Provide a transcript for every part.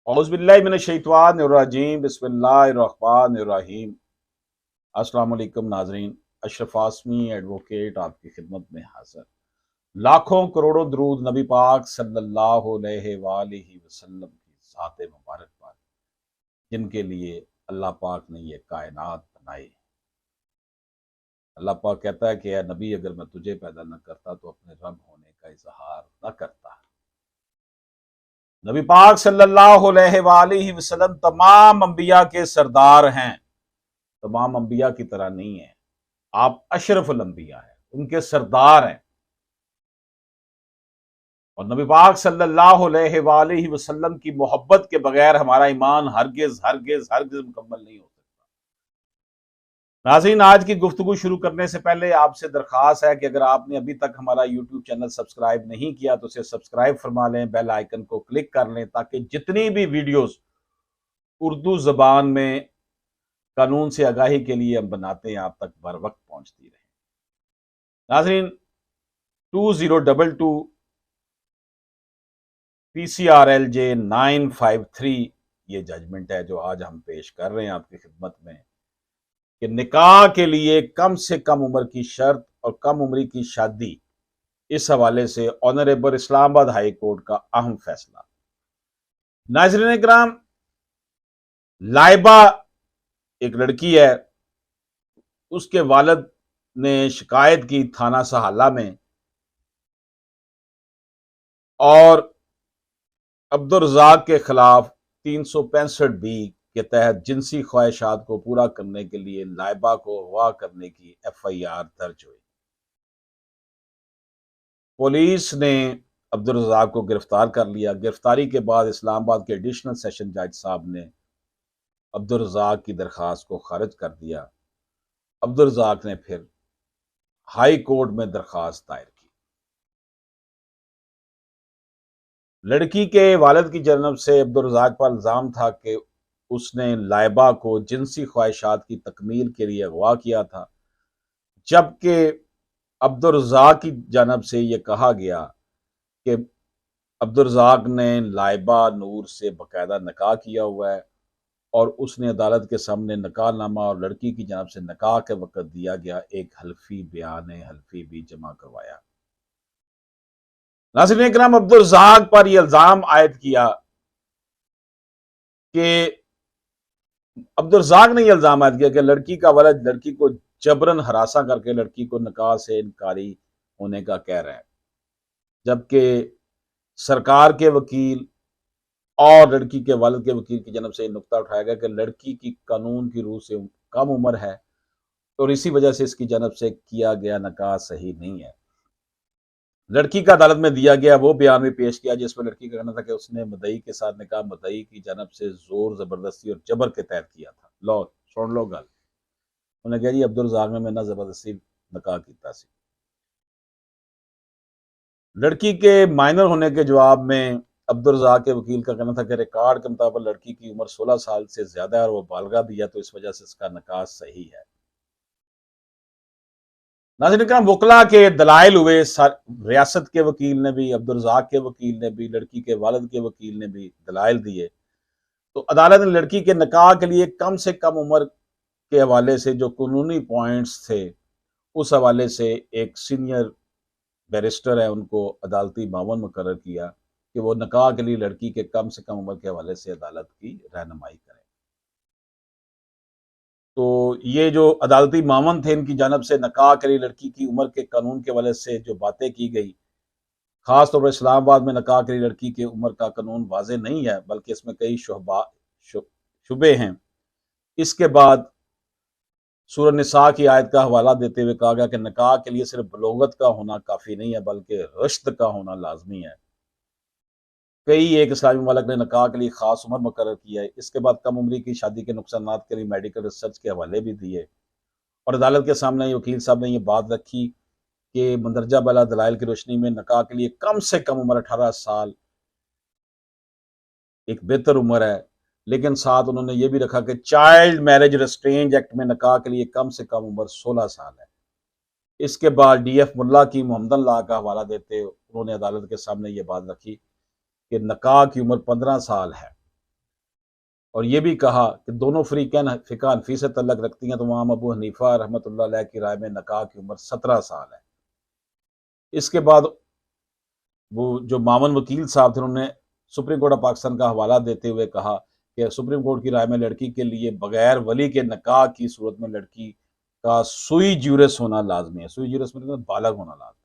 औज़ुबिल्लाहिमिनश्शैतानिर्रजीम बिस्मिल्लाहिर्रहमानिर्रहीम। अस्सलाम वालेकुम नाजरीन, अशरफ आसमी एडवोकेट आपकी खिदमत में हाजिर। लाखों करोड़ों दरूद नबी पाक सल्लल्लाहु अलैहि वसल्लम की ज़ात मुबारक पर, जिनके लिए अल्लाह पाक ने ये कायनात बनाई। अल्लाह पाक कहता है कि ए नबी, अगर मैं तुझे पैदा न करता तो अपने रब होने का इजहार न करता। नबी पाक सल्लल्लाहु अलैहि वसल्लम तमाम अंबिया के सरदार हैं, तमाम अंबिया की तरह नहीं है। आप अशरफुल अंबिया हैं, उनके सरदार हैं। और नबी पाक सल्लल्लाहु अलैहि वसल्लम की मोहब्बत के बगैर हमारा ईमान हरगिज हरगिज हरगिज मुकम्मल नहीं हो सकता। नाज़रीन, आज की गुफ्तगू शुरू करने से पहले आपसे दरख्वास्त है कि अगर आपने अभी तक हमारा यूट्यूब चैनल सब्सक्राइब नहीं किया तो उसे सब्सक्राइब फरमा लें, बेल आइकन को क्लिक कर लें, ताकि जितनी भी वीडियोस उर्दू जबान में कानून से आगाही के लिए हम बनाते हैं आप तक बर वक्त पहुंचती रहे। नाजरीन, 2022 PCRLJ 953 ये जजमेंट है जो आज हम पेश कर रहे हैं आपकी खिदमत में, कि निकाह के लिए कम से कम उम्र की शर्त और कम उम्र की शादी। इस हवाले से ऑनरेबल इस्लामाबाद हाई कोर्ट का अहम फैसला। नाज़रीन इकराम, लाइबा एक लड़की है, उसके वालिद ने शिकायत की थाना सहाला में और अब्दुल रज़ाक के खिलाफ 365B के तहत जिनसी ख्वाहिशात को पूरा करने के लिए लाइबा को अगवा करने की FIR दर्ज हुई। पुलिस ने अब्दुल रज़ाक को गिरफ्तार कर लिया। गिरफ्तारी के बाद इस्लामाबाद के एडिशनल सेशन जज साहब ने अब्दुल रज़ाक की दरख्वास्त को खारिज कर दिया। अब्दुल रज़ाक ने फिर हाई कोर्ट में दरख्वास्त दायर की। लड़की के वालिद की जानब से अब्दुल रज़ाक पर इल्ज़ाम था कि उसने लाइबा को जिनसी ख्वाहिशात की तकमील के लिए अगवा किया था, जबकि अब्दुल रज़ाक की जानब से यह कहा गया कि अब्दुल रज़ाक ने लाइबा नूर से बाकायदा निकाह किया हुआ है और उसने अदालत के सामने निकाहनामा और लड़की की जानब से निकाह के वक्त दिया गया एक हल्फी बयान हल्फी भी जमा करवाया। नाज़रीन इकराम, अब्दुल रज़ाक पर यह इल्ज़ाम आयद किया कि अब्दुल रज़ाक ने यह इल्ज़ाम आयद किया कि लड़की का वालिद लड़की को जबरन हरासा करके लड़की को निकाह से इनकारी होने का कह रहा है, जबकि सरकार के वकील और लड़की के वालिद के वकील की जानब से नुक्ता उठाया गया कि लड़की की कानून की रूह से कम उम्र है और इसी वजह से इसकी जानब से किया गया निकाह सही नहीं है। लड़की का अदालत में दिया गया वो बयान भी पेश किया जिसमें लड़की का कहना था कि उसने मदई के साथ निकाह मदई की जानब से जोर जबरदस्ती और जबर के तहत किया था। लो सुन लो गल, उन्हें कहा जी अब्दुल रज़ाक ने मेरे जबरदस्ती निकाह किया सी। लड़की के माइनर होने के जवाब में अब्दुल रज़ाक के वकील का कहना था कि रिकॉर्ड के मुताबिक लड़की की उम्र 16 साल से ज्यादा है और वो बालगा भी है, तो इस वजह से इसका निकाह सही है। नाज़रीन इकराम, वकला के दलाइल हुए, रियासत के वकील ने भी, अब्दुल रज़ाक के वकील ने भी, लड़की के वालिद के वकील ने भी दलाइल दिए। तो अदालत ने लड़की के निकाह के लिए कम से कम उम्र के हवाले से जो कानूनी पॉइंट्स थे, उस हवाले से एक सीनियर बैरिस्टर है उनको अदालती मावन मुकर्रर किया कि वो निकाह के लिए लड़की के कम से कम उम्र के हवाले से अदालत की रहनुमाई करें। तो ये जो अदालती मामन थे, इनकी जानब से निकाह के लिए लड़की की उम्र के कानून के हवाले से जो बातें की गई, खास तौर पर इस्लामाबाद में निकाह के लिए लड़की की उम्र का कानून वाजे नहीं है, बल्कि इसमें कई शुबे हैं। इसके बाद सूरह निसा की आयत का हवाला देते हुए कहा गया कि निकाह के लिए सिर्फ बलोगत का होना काफ़ी नहीं है, बल्कि रश्द का होना लाजमी है। कई एक इस्लामी ममालिक ने निकाह के लिए खास उम्र मुकर्रर किया है। इसके बाद कम उम्री की शादी के नुकसान के लिए मेडिकल रिसर्च के हवाले भी दिए और अदालत के सामने वकील साहब ने ये बात रखी कि मंदरजा बला दलाइल की रोशनी में निकाह के लिए कम से कम उम्र 18 साल एक बेहतर उम्र है, लेकिन साथ उन्होंने ये भी रखा कि चाइल्ड मैरिज रेस्ट्रेंज एक्ट में निकाह के लिए कम से कम उम्र 16 साल है। इसके बाद DF मुल्ला की मोहम्मदन ला का हवाला देते उन्होंने अदालत के सामने ये बात रखी कि निकाह की उम्र 15 साल है। और ये भी कहा कि दोनों फरीकैन फ़िक़्ह हनफ़ी से तल्लुक़ रखती हैं, तो इमाम अबू हनीफ़ा रहमतुल्लाह अलैह की राय में निकाह की उम्र 17 साल है। इसके बाद वो जो मामून वकील साहब थे, उन्होंने सुप्रीम कोर्ट ऑफ पाकिस्तान का हवाला देते हुए कहा कि सुप्रीम कोर्ट की राय में लड़की के लिए बगैर वली के निकाह की सूरत में लड़की का सुई ज्यूरिस होना लाजमी है। सुई ज्यूरिस मतलब बालग होना लाजमी है।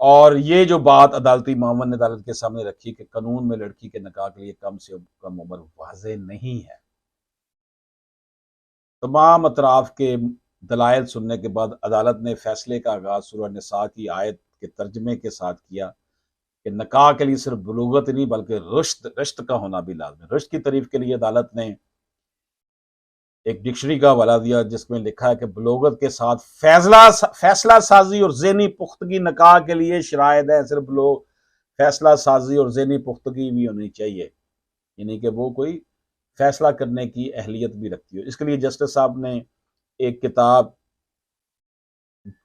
और ये जो बात अदालती मामून ने अदालत के सामने रखी कि कानून में लड़की के निकाह के लिए कम से कम उम्र वाज़ेह नहीं है। तमाम अतराफ के दलाइल सुनने के बाद अदालत ने फैसले का आगाज़ सूरह निसा की आयत के तर्जमे के साथ किया कि निकाह के लिए सिर्फ बुलूगत नहीं बल्कि रुश्त का होना भी लाज़मी है। रुश्त की तारीफ के लिए अदालत ने एक डिक्शनरी का हवाला दिया जिसमें लिखा है कि बुलूगत के साथ फैसला साजी और ज़हनी पुख्तगी निकाह के लिए शराइत है। सिर्फ लोग फैसला साजी और ज़हनी पुख्तगी भी होनी चाहिए, यानी कि वो कोई फैसला करने की अहलियत भी रखती हो। इसके लिए जस्टिस साहब ने एक किताब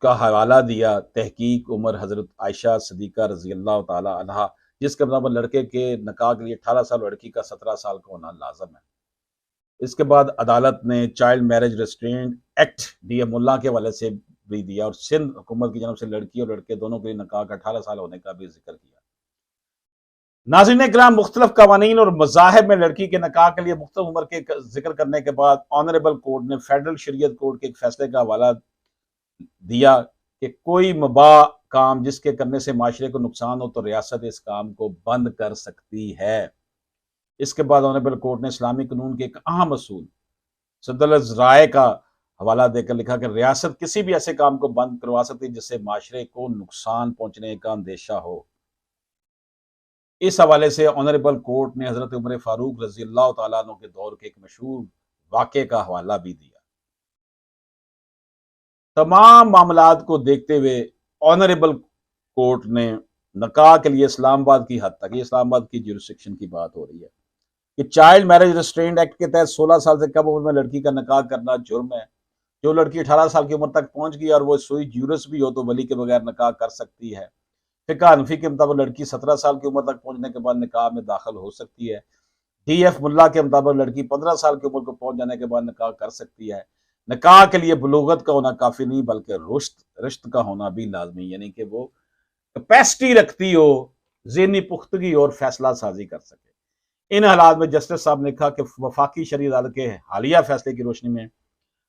का हवाला दिया, तहकीक उमर हज़रत आयशा सिद्दीक़ा रज़ी अल्लाह ताला अन्हा, जिसके मुताबिक लड़के के निकाह के लिए 18 साल, लड़की का 17 साल का होना लाज़िम है। इसके बाद अदालत ने child marriage restraint act DM Mulla के हवाले से भी दिया और सिंध हुकूमत की जानब से लड़की और लड़के दोनों के लिए निकाह का 18 साल होने का भी जिक्र किया। नाज़रीन किराम, मुख्तलिफ कवानीन और मज़ाहिब में लड़की के निकाह के लिए मुख्तलिफ उम्र के जिक्र करने के बाद ऑनरेबल कोर्ट ने फेडरल शरीयत कोर्ट के एक फैसले का हवाला दिया कि कोई मुबाह काम जिसके करने से माशरे को नुकसान हो तो रियासत इस काम को बंद कर सकती है। इसके बाद ऑनरेबल कोर्ट ने इस्लामी कानून के एक अहम असूल सदल राय का हवाला देकर लिखा कि रियासत किसी भी ऐसे काम को बंद करवा सकती है जिससे माशरे को नुकसान पहुंचने का अंदेशा हो। इस हवाले से ऑनरेबल कोर्ट ने हजरत उमर फारूक रजी अल्लाह तआला अन्हु के दौर के एक मशहूर वाक़े का हवाला भी दिया। तमाम मामलात को देखते हुए ऑनरेबल कोर्ट ने निकाह के लिए इस्लामाबाद की हद तक, ये इस्लामाबाद की जुरिस्डिक्शन की बात हो रही है, कि चाइल्ड मैरिज रिस्ट्रेंट एक्ट के तहत 16 साल से कम उम्र में लड़की का निकाह करना जुर्म है। जो लड़की 18 साल की उम्र तक पहुंच गई और वो सुई ज्यूरिस भी हो तो वली के बगैर निकाह कर सकती है। फ़िक़्ह हनफ़ी के मुताबिक लड़की 17 साल की उम्र तक पहुंचने के बाद निकाह में दाखिल हो सकती है। डीएफ मुल्ला के मुताबिक लड़की 15 साल की उम्र को पहुंच जाने के बाद निकाह कर सकती है। निकाह के लिए बुलूगत का होना काफ़ी नहीं बल्कि रुश्त का होना भी लाजमी, यानी कि वो कैपेसिटी रखती हो, ज़हनी पुख्तगी और फैसला साजी कर सके। इन हालात में जस्टिस साहब ने कहा कि वफाकी शरई अदालत के हालिया फैसले की रोशनी में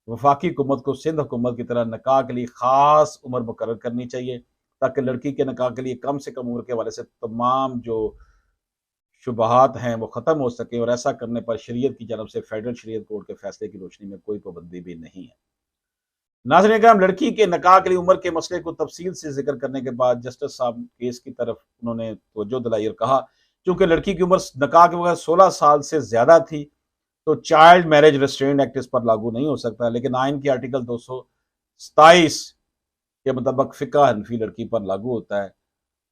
वफाकी हुकूमत को सिंध हुकूमत की तरह निकाह के लिए ख़ास उम्र मुकर्रर करनी चाहिए ताकि लड़की के निकाह के लिए कम से कम उम्र के हवाले से तमाम जो शुबहात हैं वो ख़त्म हो सके, और ऐसा करने पर शरीयत की जानब से फेडरल शरीयत कोर्ट के फैसले की रोशनी में कोई पाबंदी भी नहीं है। नाज़रीन किराम, लड़की के निकाह के लिए उम्र के मसले को तफसील से जिक्र करने के बाद जस्टिस साहब केस की तरफ उन्होंने तवज्जो दिलाई और कहा चूंकि लड़की की उम्र निकाह के बगैर 16 साल से ज्यादा थी तो चाइल्ड मैरिज रिस्ट्रेंट एक्ट इस पर लागू नहीं हो सकता, लेकिन आइन के आर्टिकल 227 के मुताबिक फ़िक़्ह हनफ़ी लड़की पर लागू होता है।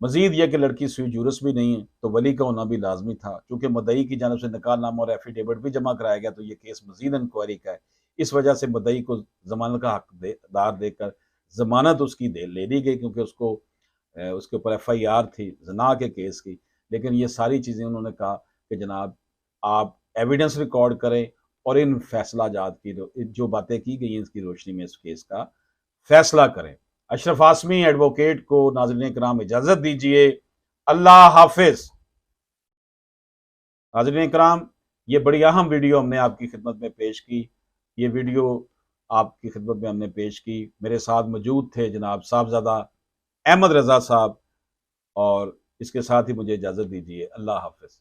मजीद यह कि लड़की सुई जुरस भी नहीं है तो वली का होना भी लाजमी था। चूंकि मुद्दई की जानब से निकाह नामा और एफिडेविट भी जमा कराया गया तो यह केस मजीद इंक्वायरी का है। इस वजह से मुद्दई को जमानत का हकदार देकर जमानत उसकी ले ली गई, क्योंकि उसके ऊपर FIR थी जना के केस की। लेकिन ये सारी चीज़ें उन्होंने कहा कि जनाब आप एविडेंस रिकॉर्ड करें और इन फैसला जात की जो बातें की गई हैं इसकी रोशनी में इस केस का फैसला करें। अशरफ आसमी एडवोकेट को नाज़रीन किराम इजाज़त दीजिए। अल्लाह हाफिज़। नाज़रीन किराम, ये बड़ी अहम वीडियो हमने आपकी खिदमत में पेश की। ये वीडियो आपकी खिदमत में हमने पेश की। मेरे साथ मौजूद थे जनाब साहबजादा अहमद रज़ा साहब, और इसके साथ ही मुझे इजाज़त दीजिए। अल्लाह हाफिज़।